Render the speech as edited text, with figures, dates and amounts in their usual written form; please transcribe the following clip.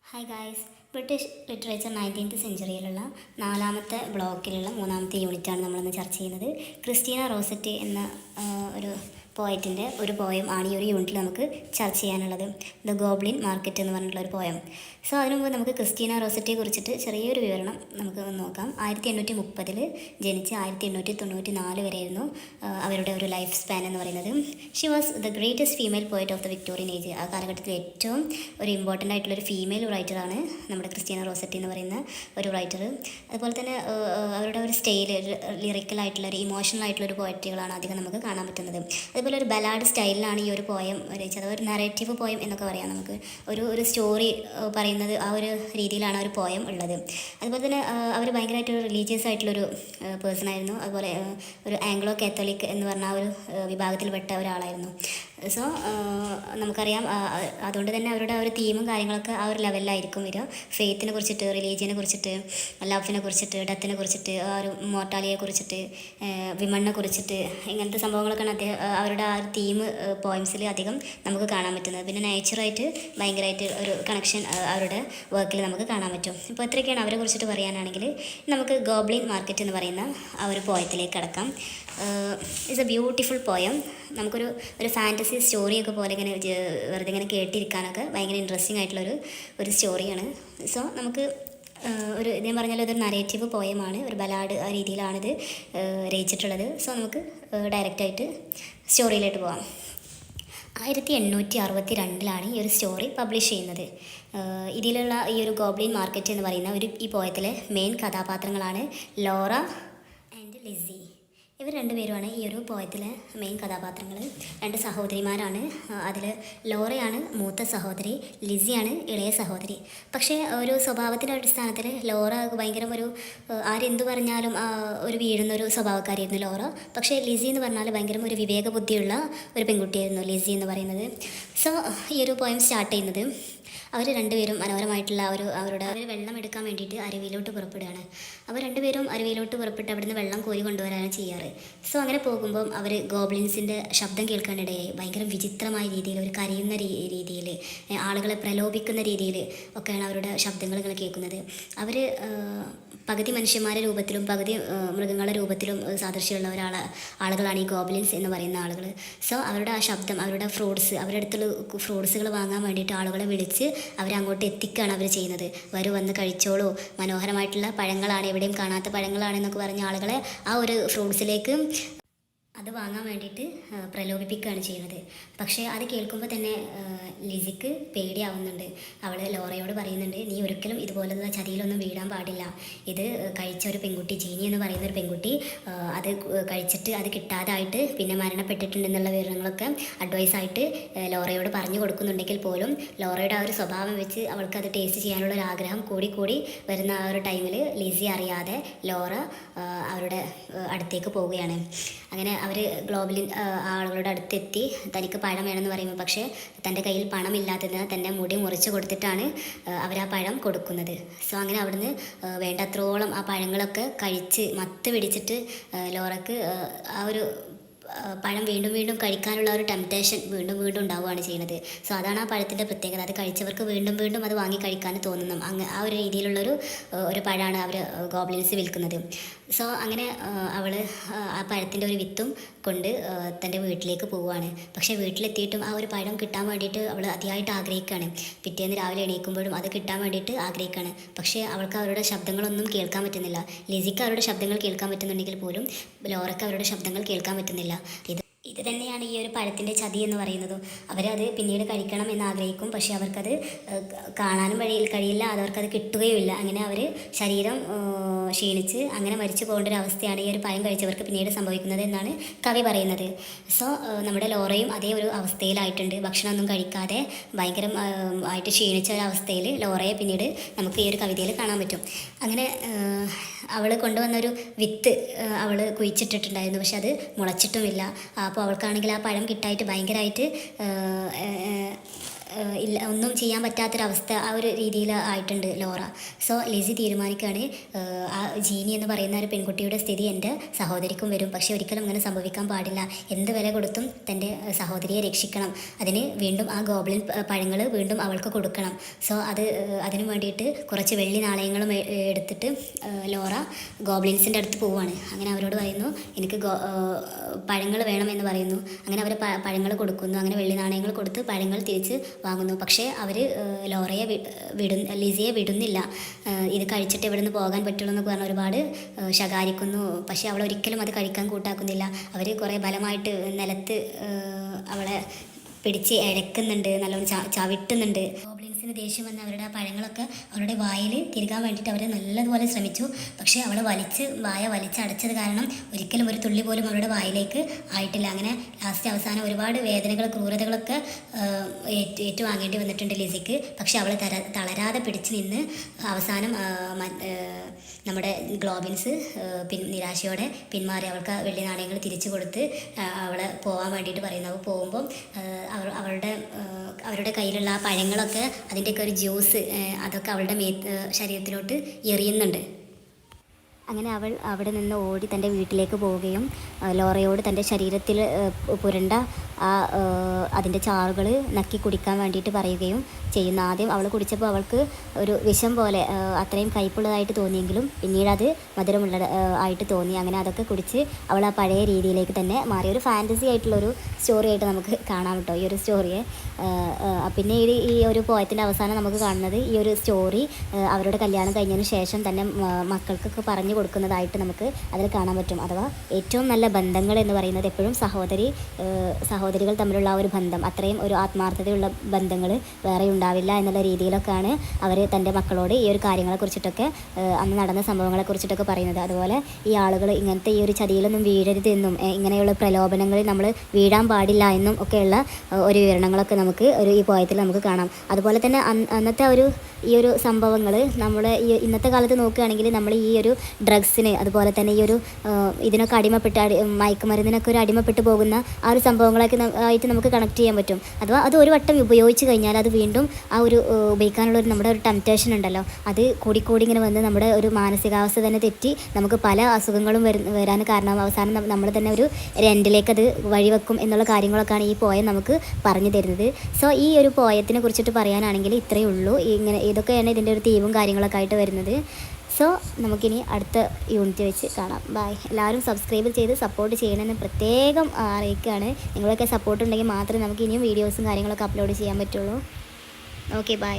Hi guys. British literature 19th സെഞ്ച്വറിയിലുള്ള നാലാമത്തെ ബ്ലോക്കിലുള്ള മൂന്നാമത്തെ യൂണിറ്റാണ് നമ്മളിന്ന് ചർച്ച ചെയ്യുന്നത്. ക്രിസ്റ്റീന റോസറ്റി എന്ന ഒരു പോയറ്റിൻ്റെ ഒരു പോയം ആണ് ഈ ഒരു യൂണിറ്റിൽ നമുക്ക് ചർച്ച ചെയ്യാനുള്ളത്. ദ ഗോബ്ലിൻ മാർക്കറ്റ് എന്ന് പറഞ്ഞിട്ടുള്ള ഒരു പോയം. സോ അതിനു മുമ്പ് നമുക്ക് ക്രിസ്റ്റീന റോസറ്റിയെ കുറിച്ചിട്ട് ചെറിയൊരു വിവരണം നമുക്ക് നോക്കാം. 1830 ജനിച്ച് 1894 വരെയായിരുന്നു അവരുടെ ഒരു ലൈഫ് സ്പാൻ എന്ന് പറയുന്നത്. She was the greatest female poet of the Victorian age. ആ കാലഘട്ടത്തിൽ ഏറ്റവും ഒരു ഇമ്പോർട്ടൻ്റ് ആയിട്ടുള്ളൊരു ഫീമെയിൽ റൈറ്ററാണ് നമ്മുടെ ക്രിസ്റ്റീന റോസറ്റി എന്ന് പറയുന്ന ഒരു റൈറ്റർ. അതുപോലെ തന്നെ അവരുടെ ഒരു സ്റ്റൈല് ലിറിക്കലായിട്ടുള്ള ഒരു ഇമോഷണൽ ആയിട്ടുള്ള ഒരു പോയറ്റുകളാണ് അധികം നമുക്ക് കാണാൻ പറ്റുന്നത്. അതുപോലെ ഒരു ബലാഡ് സ്റ്റൈലിലാണ് ഈ ഒരു പോയം രചിച്ചത്. ഒരു നറേറ്റീവ് പോയം എന്നൊക്കെ പറയാം. നമുക്ക് ഒരു സ്റ്റോറി പറയുന്നത് ആ ഒരു രീതിയിലാണ് ഒരു പോയം ഉള്ളത്. അതുപോലെ തന്നെ അവർ ഭയങ്കരമായിട്ട് റിലീജിയസ് ആയിട്ടുള്ളൊരു പേഴ്സൺ ആയിരുന്നു. അതുപോലെ ഒരു ആംഗ്ലോ കാത്തോലിക് എന്ന് പറഞ്ഞ ആ ഒരു വിഭാഗത്തിൽപ്പെട്ട ഒരാളായിരുന്നു. സോ നമുക്കറിയാം, അതുകൊണ്ട് തന്നെ അവരുടെ ഒരു തീമും കാര്യങ്ങളൊക്കെ ആ ഒരു ലെവലിലായിരിക്കും വരിക. ഫെയ്ത്തിനെ കുറിച്ചിട്ട്, റിലീജിയനെ കുറിച്ചിട്ട്, ലവിനെ കുറിച്ചിട്ട്, ഡെത്തിനെ കുറിച്ചിട്ട്, ആ ഒരു മോർട്ടാലിറ്റിയെ കുറിച്ചിട്ട്, വിമണിനെ കുറിച്ചിട്ട്, ഇങ്ങനത്തെ സംഭവങ്ങളൊക്കെയാണ് അവരുടെ ആ ഒരു തീം പോയിംസിൽ അധികം നമുക്ക് കാണാൻ പറ്റുന്നത്. പിന്നെ നേച്ചറായിട്ട് ഭയങ്കരമായിട്ട് ഒരു കണക്ഷൻ അവരുടെ വർക്കിൽ നമുക്ക് കാണാൻ പറ്റും. ഇപ്പോൾ ഇത്രയൊക്കെയാണ് അവരെ കുറിച്ചിട്ട് പറയാനാണെങ്കിൽ നമുക്ക് ഗോബ്ലിൻ മാർക്കറ്റ് എന്ന് പറയുന്ന ആ ഒരു പോയത്തിലേക്ക് കടക്കാം. It's A beautiful poem. നമുക്കൊരു ഫാൻറ്റസി സ്റ്റോറിയൊക്കെ പോലെ ഇങ്ങനെ വെറുതെ ഇങ്ങനെ കേട്ടിരിക്കാനൊക്കെ ഭയങ്കര ഇൻട്രസ്റ്റിംഗ് ആയിട്ടുള്ളൊരു സ്റ്റോറിയാണ്. സോ നമുക്ക് ഞാൻ പറഞ്ഞാൽ ഇതൊരു നരേറ്റീവ് പോയമാണ്. ഒരു ബലാഡ് ആ രീതിയിലാണിത് രചിച്ചിട്ടുള്ളത്. സോ നമുക്ക് ഡയറക്റ്റായിട്ട് സ്റ്റോറിയിലോട്ട് പോകാം. 1862 ഈ ഒരു സ്റ്റോറി പബ്ലിഷ് ചെയ്യുന്നത്. ഇതിലുള്ള ഈ ഒരു ഗോബ്ലിൻ മാർക്കറ്റ് എന്ന് പറയുന്ന ഈ പോയത്തിലെ മെയിൻ കഥാപാത്രങ്ങളാണ് ലോറ ആൻഡ് ലിസി. ഇവർ രണ്ടുപേരുമാണ് ഈ ഒരു പോയത്തിലെ മെയിൻ കഥാപാത്രങ്ങൾ. രണ്ട് സഹോദരിമാരാണ്. അതിൽ ലോറയാണ് മൂത്ത സഹോദരി, ലിസിയാണ് ഇളയ സഹോദരി. പക്ഷേ ഒരു സ്വഭാവത്തിൻ്റെ അടിസ്ഥാനത്തിൽ ലോറ ഭയങ്കര ആരെന്തു പറഞ്ഞാലും ഒരു വീഴുന്നൊരു സ്വഭാവക്കാരിയായിരുന്നു ലോറ. പക്ഷേ ലിസി എന്ന് പറഞ്ഞാൽ ഭയങ്കര ഒരു വിവേക ബുദ്ധിയുള്ള ഒരു പെൺകുട്ടിയായിരുന്നു ലിസി എന്ന് പറയുന്നത്. സോ ഈ ഒരു പോയം സ്റ്റാർട്ട് ചെയ്യുന്നത് അവർ രണ്ടുപേരും മനോഹരമായിട്ടുള്ള അവർ വെള്ളം എടുക്കാൻ വേണ്ടിയിട്ട് അരുവിയിലോട്ട് പുറപ്പെടുകയാണ്. അവർ രണ്ടുപേരും അരുവിയിലോട്ട് പുറപ്പെട്ട് അവിടുന്ന് വെള്ളം കോരി കൊണ്ടുവരാനാണ് ചെയ്യാറ്. സോ അങ്ങനെ പോകുമ്പം അവർ ഗോബ്ലിൻസിൻ്റെ ശബ്ദം കേൾക്കാനിടയായി. ഭയങ്കര വിചിത്രമായ രീതിയിൽ, ഒരു കരയുന്ന രീതിയിൽ, ആളുകളെ പ്രലോഭിക്കുന്ന രീതിയിൽ ഒക്കെയാണ് അവരുടെ ശബ്ദങ്ങൾ ഇങ്ങനെ കേൾക്കുന്നത്. അവർ പകുതി മനുഷ്യന്മാരുടെ രൂപത്തിലും പകുതി മൃഗങ്ങളുടെ രൂപത്തിലും സാദൃശ്യമുള്ള ആളുകളാണ് ഈ ഗോബ്ലിൻസ് എന്ന് പറയുന്ന ആളുകൾ. സോ അവരുടെ ആ ശബ്ദം, അവരുടെ അവരുടെ അടുത്തുള്ള ഫ്രൂട്ട്സുകൾ വാങ്ങാൻ വേണ്ടിയിട്ട് ആളുകളെ വിളിച്ച് അവരങ്ങോട്ട് എത്തിക്കുകയാണ് അവർ ചെയ്യുന്നത്. വന്ന് കഴിച്ചോളൂ, മനോഹരമായിട്ടുള്ള പഴങ്ങളാണ്, എവിടെയും കാണാത്ത പഴങ്ങളാണ് എന്നൊക്കെ പറഞ്ഞ ആളുകളെ ആ ഒരു ഫ്രൂട്ട്സിലേക്ക് അത് വാങ്ങാൻ വേണ്ടിയിട്ട് പ്രലോഭിപ്പിക്കുകയാണ് ചെയ്യുന്നത്. പക്ഷേ അത് കേൾക്കുമ്പോൾ തന്നെ ലിസിക്ക് പേടിയാവുന്നുണ്ട്. അവൾ ലോറയോട് പറയുന്നുണ്ട്, നീ ഒരിക്കലും ഇതുപോലുള്ള ചതിയിലൊന്നും വീഴാൻ പാടില്ല. ഇത് കഴിച്ച ഒരു പെൺകുട്ടി, ജീനി എന്ന് പറയുന്ന ഒരു പെൺകുട്ടി, അത് കഴിച്ചിട്ട് അത് കിട്ടാതായിട്ട് പിന്നെ മരണപ്പെട്ടിട്ടുണ്ടെന്നുള്ള വിവരങ്ങളൊക്കെ അഡ്വൈസായിട്ട് ലോറയോട് പറഞ്ഞു കൊടുക്കുന്നുണ്ടെങ്കിൽ പോലും ലോറയുടെ ആ ഒരു സ്വഭാവം വെച്ച് അവൾക്ക് അത് ടേസ്റ്റ് ചെയ്യാനുള്ള ഒരു ആഗ്രഹം കൂടി വരുന്ന ആ ഒരു ടൈമിൽ ലിസി അറിയാതെ ലോറ അവരുടെ അടുത്തേക്ക് പോവുകയാണ്. അങ്ങനെ അവർ ഗ്ലോബലിൻ ആളുകളുടെ അടുത്തെത്തി തനിക്ക് പഴം വേണമെന്ന് പറയുമ്പോൾ, പക്ഷേ തൻ്റെ കയ്യിൽ പണമില്ലാത്തതിനാൽ തൻ്റെ മുടി മുറിച്ച് കൊടുത്തിട്ടാണ് അവർ ആ പഴം കൊടുക്കുന്നത്. സോ അങ്ങനെ അവിടുന്ന് വേണ്ടത്രോളം ആ പഴങ്ങളൊക്കെ കഴിച്ച് മത്ത് പിടിച്ചിട്ട് ലോറക്ക് ആ ഒരു പഴം വീണ്ടും കഴിക്കാനുള്ള ഒരു ടെംപ്റ്റേഷൻ വീണ്ടും ഉണ്ടാവുകയാണ് ചെയ്യുന്നത്. സോ അതാണ് ആ പഴത്തിൻ്റെ പ്രത്യേകത. അത് കഴിച്ചവർക്ക് വീണ്ടും അത് വാങ്ങി കഴിക്കാൻ തോന്നുന്നു. ആ ഒരു രീതിയിലുള്ളൊരു പഴമാണ് അവർ ഗോബ്ലിൻസ് വിൽക്കുന്നത്. സോ അങ്ങനെ അവൾ ആ പഴത്തിൻ്റെ ഒരു വിത്തും കൊണ്ട് തൻ്റെ വീട്ടിലേക്ക് പോവുകയാണ്. പക്ഷേ വീട്ടിലെത്തിയിട്ടും ആ ഒരു പഴം കിട്ടാൻ വേണ്ടിയിട്ട് അവൾ അതിയായിട്ട് ആഗ്രഹിക്കുകയാണ്. പിറ്റേന്ന് രാവിലെ എണീക്കുമ്പോഴും അത് കിട്ടാൻ വേണ്ടിയിട്ട് ആഗ്രഹിക്കുകയാണ്. പക്ഷേ അവൾക്ക് അവരുടെ ശബ്ദങ്ങളൊന്നും കേൾക്കാൻ പറ്റുന്നില്ല. ലിസിക്ക് അവരുടെ ശബ്ദങ്ങൾ കേൾക്കാൻ പറ്റുന്നുണ്ടെങ്കിൽ പോലും ലോറയ്ക്ക് അവരുടെ ശബ്ദങ്ങൾ കേൾക്കാൻ പറ്റുന്നില്ല. ഇത് തന്നെയാണ് ഈ ഒരു പഴത്തിൻ്റെ ചതി എന്ന് പറയുന്നതും. അവരത് പിന്നീട് കഴിക്കണം എന്ന് ആഗ്രഹിക്കും, പക്ഷേ അവർക്കത് കാണാനും കഴിയില്ല, അവർക്കത് കിട്ടുകയുമില്ല. അങ്ങനെ അവർ ശരീരം ക്ഷീണിച്ച് അങ്ങനെ മരിച്ചു പോകേണ്ട ഒരു അവസ്ഥയാണ് ഈ ഒരു പഴം കഴിച്ചവർക്ക് പിന്നീട് സംഭവിക്കുന്നത് എന്നാണ് കവി പറയുന്നത്. സോ നമ്മുടെ ലോറയും അതേ ഒരു അവസ്ഥയിലായിട്ടുണ്ട്. ഭക്ഷണമൊന്നും കഴിക്കാതെ ഭയങ്കര ആയിട്ട് ക്ഷീണിച്ച ഒരു അവസ്ഥയിൽ ലോറയെ പിന്നീട് നമുക്ക് ഈ ഒരു കവിതയിൽ കാണാൻ പറ്റും. അങ്ങനെ അവൾ കൊണ്ടുവന്നൊരു വിത്ത് അവൾ കുഴിച്ചിട്ടിട്ടുണ്ടായിരുന്നു, പക്ഷെ അത് മുളച്ചിട്ടുമില്ല. അപ്പോൾ അവൾക്കാണെങ്കിൽ ആ പഴം കിട്ടായിട്ട് ഭയങ്കരമായിട്ട് ഇല്ല, ഒന്നും ചെയ്യാൻ പറ്റാത്തൊരവസ്ഥ ആ ഒരു രീതിയിൽ ആയിട്ടുണ്ട് ലോറ. സോ ലിസി തീരുമാനിക്കുകയാണ്, ആ ജീനി എന്ന് പറയുന്ന ഒരു പെൺകുട്ടിയുടെ സ്ഥിതി എൻ്റെ സഹോദരിക്കും വരും, പക്ഷേ ഒരിക്കലും അങ്ങനെ സംഭവിക്കാൻ പാടില്ല. എന്ത് വില കൊടുത്തും തൻ്റെ സഹോദരിയെ രക്ഷിക്കണം. അതിന് വീണ്ടും ആ ഗോബ്ലിൻ പഴങ്ങൾ വീണ്ടും അവൾക്ക് കൊടുക്കണം. സോ അതിനു വേണ്ടിയിട്ട് കുറച്ച് വെള്ളി നാണയങ്ങളും എടുത്തിട്ട് ലോറ ഗോബ്ലിൻസിൻ്റെ അടുത്ത് പോവുകയാണ്. അങ്ങനെ അവരോട് പറയുന്നു, എനിക്ക് പഴങ്ങൾ വേണമെന്ന് പറയുന്നു. അങ്ങനെ അവർ പഴങ്ങൾ കൊടുക്കുന്നു. അങ്ങനെ വെള്ളി നാണയങ്ങൾ കൊടുത്ത് പഴങ്ങൾ തിരിച്ച് വാങ്ങുന്നു. പക്ഷേ അവർ ലോറയെ ലിസിയെ വിടുന്നില്ല. ഇത് കഴിച്ചിട്ട് ഇവിടെ നിന്ന് പോകാൻ പറ്റുള്ളൂ എന്ന് പറഞ്ഞ് ഒരുപാട് ശകാരിക്കുന്നു. പക്ഷേ അവൾ ഒരിക്കലും അത് കഴിക്കാൻ കൂട്ടാക്കുന്നില്ല. അവർ കുറേ ബലമായിട്ട് നിലത്ത് അവളെ പിടിച്ച് ഇഴക്കുന്നുണ്ട്, നല്ലോണം ചവിട്ടുന്നുണ്ട്. ഗോബ്ലിൻസിന് ദേഷ്യം വന്ന് അവരുടെ ആ പഴങ്ങളൊക്കെ അവരുടെ വായിൽ തിരുകാൻ വേണ്ടിയിട്ട് അവർ നല്ലതുപോലെ ശ്രമിച്ചു. പക്ഷേ അവൾ വായ വലിച്ചടച്ചത് കാരണം ഒരിക്കലും ഒരു തുള്ളി പോലും അവരുടെ വായിലേക്ക് ആയിട്ടില്ല. അങ്ങനെ ലാസ്റ്റ് അവസാനം ഒരുപാട് വേദനകൾ, ക്രൂരതകളൊക്കെ ഏറ്റുവാങ്ങേണ്ടി വന്നിട്ടുണ്ട് ലിസിക്ക്. പക്ഷേ അവൾ തളരാതെ പിടിച്ച് നിന്ന് അവസാനം നമ്മുടെ ഗ്ലോബിൻസ് നിരാശയോടെ പിന്മാറി അവൾക്ക് വെള്ളി നാണയങ്ങൾ തിരിച്ചു കൊടുത്ത് അവളെ പോകാൻ വേണ്ടിയിട്ട് പറയുന്നു. അവൾ പോകുമ്പം അവരുടെ കയ്യിലുള്ള ആ പഴങ്ങളൊക്കെ, അതിൻ്റെയൊക്കെ ഒരു ജ്യൂസ് അതൊക്കെ അവളുടെ ശരീരത്തിലോട്ട് എറിയുന്നുണ്ട്. അങ്ങനെ അവൾ അവിടെ നിന്ന് ഓടി തൻ്റെ വീട്ടിലേക്ക് പോവുകയും ലോറയോട് തൻ്റെ ശരീരത്തിൽ പുരണ്ട അതിൻ്റെ ചാറുകൾ നക്കി കുടിക്കാൻ വേണ്ടിയിട്ട് പറയുകയും ചെയ്യുന്നു. ആദ്യം അവൾ കുടിച്ചപ്പോൾ അവൾക്ക് ഒരു വിഷം പോലെ അത്രയും കയ്പുള്ളതായിട്ട് തോന്നിയെങ്കിലും പിന്നീട് അത് മധുരമുള്ള ആയിട്ട് തോന്നി. അങ്ങനെ അതൊക്കെ കുടിച്ച് അവൾ ആ പഴയ രീതിയിലേക്ക് തന്നെ മാറി. ഒരു ഫാൻറ്റസി ആയിട്ടുള്ളൊരു സ്റ്റോറി ആയിട്ട് നമുക്ക് കാണാം കേട്ടോ ഈ ഒരു സ്റ്റോറിയെ. പിന്നെ ഈ ഒരു പോയത്തിൻ്റെ അവസാനം നമുക്ക് കാണുന്നത് ഈ ഒരു സ്റ്റോറി അവരുടെ കല്യാണം കഴിഞ്ഞതിന് ശേഷം തന്നെ മക്കൾക്കൊക്കെ പറഞ്ഞു കൊടുക്കുന്നതായിട്ട് നമുക്ക് അതിൽ കാണാൻ പറ്റും. അഥവാ ഏറ്റവും നല്ല ബന്ധങ്ങൾ എന്ന് പറയുന്നത് എപ്പോഴും സഹോദരികൾ തമ്മിലുള്ള ആ ഒരു ബന്ധം, അത്രയും ഒരു ആത്മാർത്ഥതയുള്ള ബന്ധങ്ങൾ വേറെ ഉണ്ടാവില്ല എന്നുള്ള രീതിയിലൊക്കെയാണ് അവർ തൻ്റെ മക്കളോട് ഈ ഒരു കാര്യങ്ങളെക്കുറിച്ചിട്ടൊക്കെ അന്ന് നടന്ന സംഭവങ്ങളെക്കുറിച്ചിട്ടൊക്കെ പറയുന്നത്. അതുപോലെ ഈ ആളുകൾ ഇങ്ങനത്തെ ഈ ഒരു ചതിയിലൊന്നും വീഴരുതെന്നും ഇങ്ങനെയുള്ള പ്രലോഭനങ്ങളിൽ നമ്മൾ വീഴാൻ പാടില്ല എന്നും ഒക്കെയുള്ള ഒരു വിവരണങ്ങളൊക്കെ നമുക്ക് ഈ പോയത്തിൽ നമുക്ക് കാണാം. അതുപോലെ തന്നെ അന്നത്തെ ഈ ഒരു സംഭവങ്ങൾ നമ്മുടെ ഇന്നത്തെ കാലത്ത് നോക്കുകയാണെങ്കിൽ നമ്മൾ ഈ ഒരു ഡ്രഗ്സിന്, അതുപോലെ തന്നെ ഈ ഒരു ഇതിനൊക്കെ അടിമപ്പെട്ട് മയക്കുമരുന്നിനൊക്കെ ഒരു അടിമപ്പെട്ട് പോകുന്ന ആ ഒരു സംഭവങ്ങളൊക്കെ ആയിട്ട് നമുക്ക് കണക്ട് ചെയ്യാൻ പറ്റും. അഥവാ അത് ഒരു വട്ടം ഉപയോഗിച്ച് കഴിഞ്ഞാൽ അത് വീണ്ടും ആ ഒരു ഉപയോഗിക്കാനുള്ള നമ്മുടെ ഒരു ടെംപ്റ്റേഷൻ ഉണ്ടല്ലോ, അത് കൂടിക്കൂടി ഇങ്ങനെ വന്ന് നമ്മുടെ ഒരു മാനസികാവസ്ഥ തന്നെ തെറ്റി നമുക്ക് പല അസുഖങ്ങളും വരാൻ കാരണം അവസാനം നമ്മൾ തന്നെ ഒരു എൻഡിലേക്ക് അത് വഴിവെക്കും എന്നുള്ള കാര്യങ്ങളൊക്കെയാണ് ഈ പോയം നമുക്ക് പറഞ്ഞു തരുന്നത്. സോ ഈ ഒരു പോയത്തിനെ കുറിച്ചിട്ട് പറയാനാണെങ്കിൽ ഇത്രയേ ഉള്ളൂ. ഇതൊക്കെയാണ് ഇതിൻ്റെ ഒരു തീവും കാര്യങ്ങളൊക്കെ ആയിട്ട് വരുന്നത്. സോ നമുക്കിനി അടുത്ത യൂണിറ്റ് വെച്ച് കാണാം. ബൈ. എല്ലാവരും സബ്സ്ക്രൈബ് ചെയ്ത് സപ്പോർട്ട് ചെയ്യണമെന്ന് പ്രത്യേകം അറിയിക്കുകയാണ്. നിങ്ങളൊക്കെ സപ്പോർട്ട് ഉണ്ടെങ്കിൽ മാത്രമേ നമുക്ക് ഇനിയും വീഡിയോസും കാര്യങ്ങളൊക്കെ അപ്ലോഡ് ചെയ്യാൻ പറ്റുള്ളൂ. Okay, by.